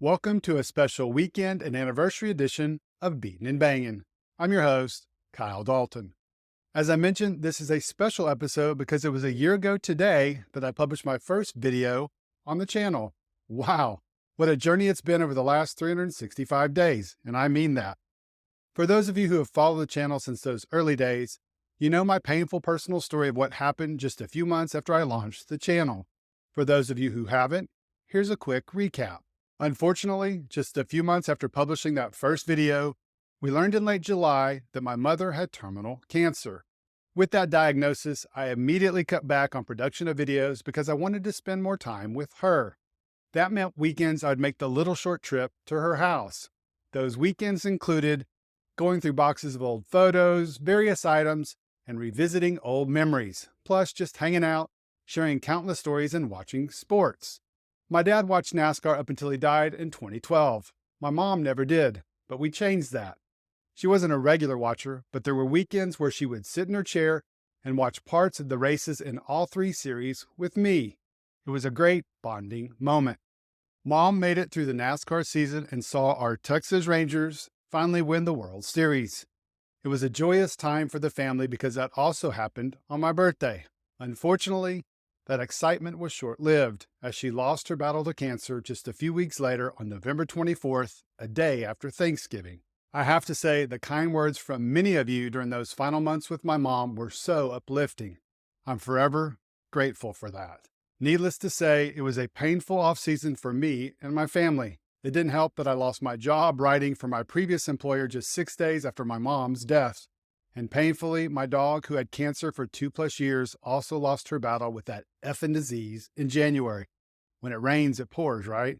Welcome to a special weekend and anniversary edition of Beating and Banging. I'm your host, Kyle Dalton. As I mentioned, this is a special episode because it was a year ago today that I published my first video on the channel. Wow, what a journey it's been over the last 365 days, and I mean that. For those of you who have followed the channel since those early days, you know my painful personal story of what happened just a few months after I launched the channel. For those of you who haven't, here's a quick recap. Unfortunately, just a few months after publishing that first video, we learned in late July that my mother had terminal cancer. With that diagnosis, I immediately cut back on production of videos because I wanted to spend more time with her. That meant weekends I'd make the little short trip to her house. Those weekends included going through boxes of old photos, various items, and revisiting old memories, plus just hanging out, sharing countless stories, and watching sports. My dad watched NASCAR up until he died in 2012. My mom never did, but we changed that. She wasn't a regular watcher, but there were weekends where she would sit in her chair and watch parts of the races in all three series with me. It was a great bonding moment. Mom made it through the NASCAR season and saw our Texas Rangers finally win the World Series. It was a joyous time for the family because that also happened on my birthday. Unfortunately, that excitement was short-lived as she lost her battle to cancer just a few weeks later on November 24th, a day after Thanksgiving. I have to say, the kind words from many of you during those final months with my mom were so uplifting. I'm forever grateful for that. Needless to say, it was a painful off-season for me and my family. It didn't help that I lost my job writing for my previous employer just 6 days after my mom's death. And painfully, my dog, who had cancer for 2+ years, also lost her battle with that effing disease in January. When it rains, it pours, right?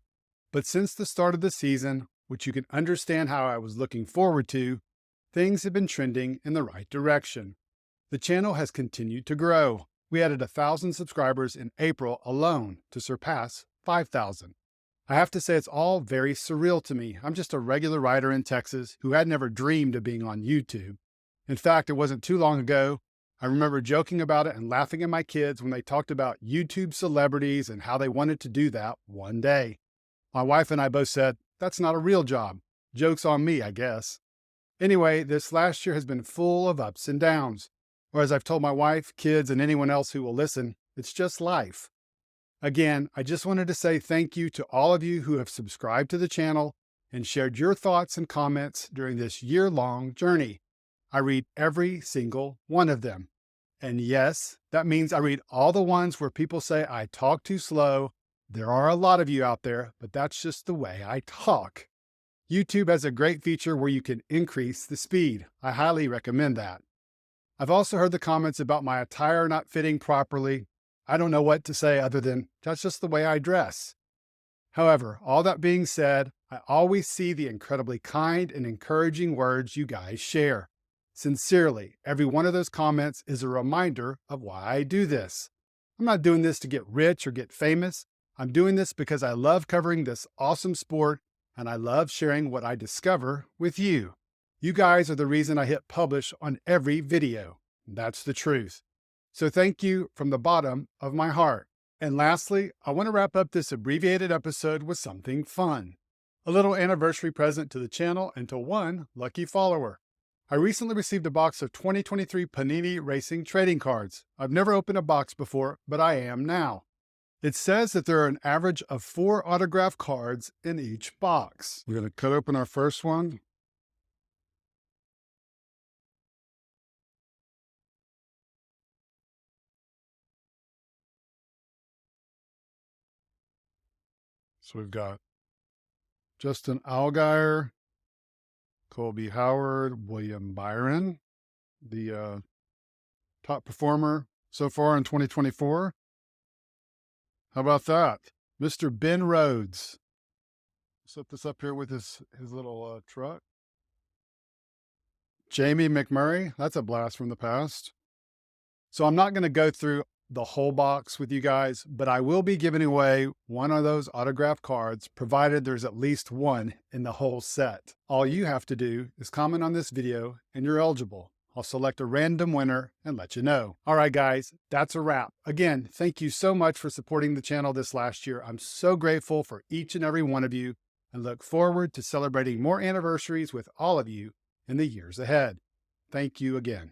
But since the start of the season, which you can understand how I was looking forward to, things have been trending in the right direction. The channel has continued to grow. We added 1,000 subscribers in April alone to surpass 5,000. I have to say it's all very surreal to me. I'm just a regular writer in Texas who had never dreamed of being on YouTube. In fact, it wasn't too long ago, I remember joking about it and laughing at my kids when they talked about YouTube celebrities and how they wanted to do that one day. My wife and I both said, that's not a real job. Joke's on me, I guess. Anyway, this last year has been full of ups and downs. Or as I've told my wife, kids, and anyone else who will listen, it's just life. Again, I just wanted to say thank you to all of you who have subscribed to the channel and shared your thoughts and comments during this year-long journey. I read every single one of them. And yes, that means I read all the ones where people say I talk too slow. There are a lot of you out there, but that's just the way I talk. YouTube has a great feature where you can increase the speed. I highly recommend that. I've also heard the comments about my attire not fitting properly. I don't know what to say other than that's just the way I dress. However, all that being said, I always see the incredibly kind and encouraging words you guys share. Sincerely, every one of those comments is a reminder of why I do this. I'm not doing this to get rich or get famous. I'm doing this because I love covering this awesome sport and I love sharing what I discover with you. You guys are the reason I hit publish on every video. That's the truth. So thank you from the bottom of my heart. And lastly, I want to wrap up this abbreviated episode with something fun. A little anniversary present to the channel and to one lucky follower. I recently received a box of 2023 Panini Racing trading cards. I've never opened a box before, but I am now. It says that there are an average of 4 autographed cards in each box. We're going to cut open our first one. So we've got Justin Allgaier, Colby Howard, William Byron, the top performer so far in 2024. How about that? Mr. Ben Rhodes. Set this up here with his little truck. Jamie McMurray, that's a blast from the past. So I'm not going to go through the whole box with you guys, but I will be giving away one of those autographed cards, provided there's at least one in the whole set. All you have to do is comment on this video and you're eligible. I'll select a random winner and let you know. All right, guys, that's a wrap. Again, thank you so much for supporting the channel this last year. I'm so grateful for each and every one of you. and look forward to celebrating more anniversaries with all of you in the years ahead. Thank you again.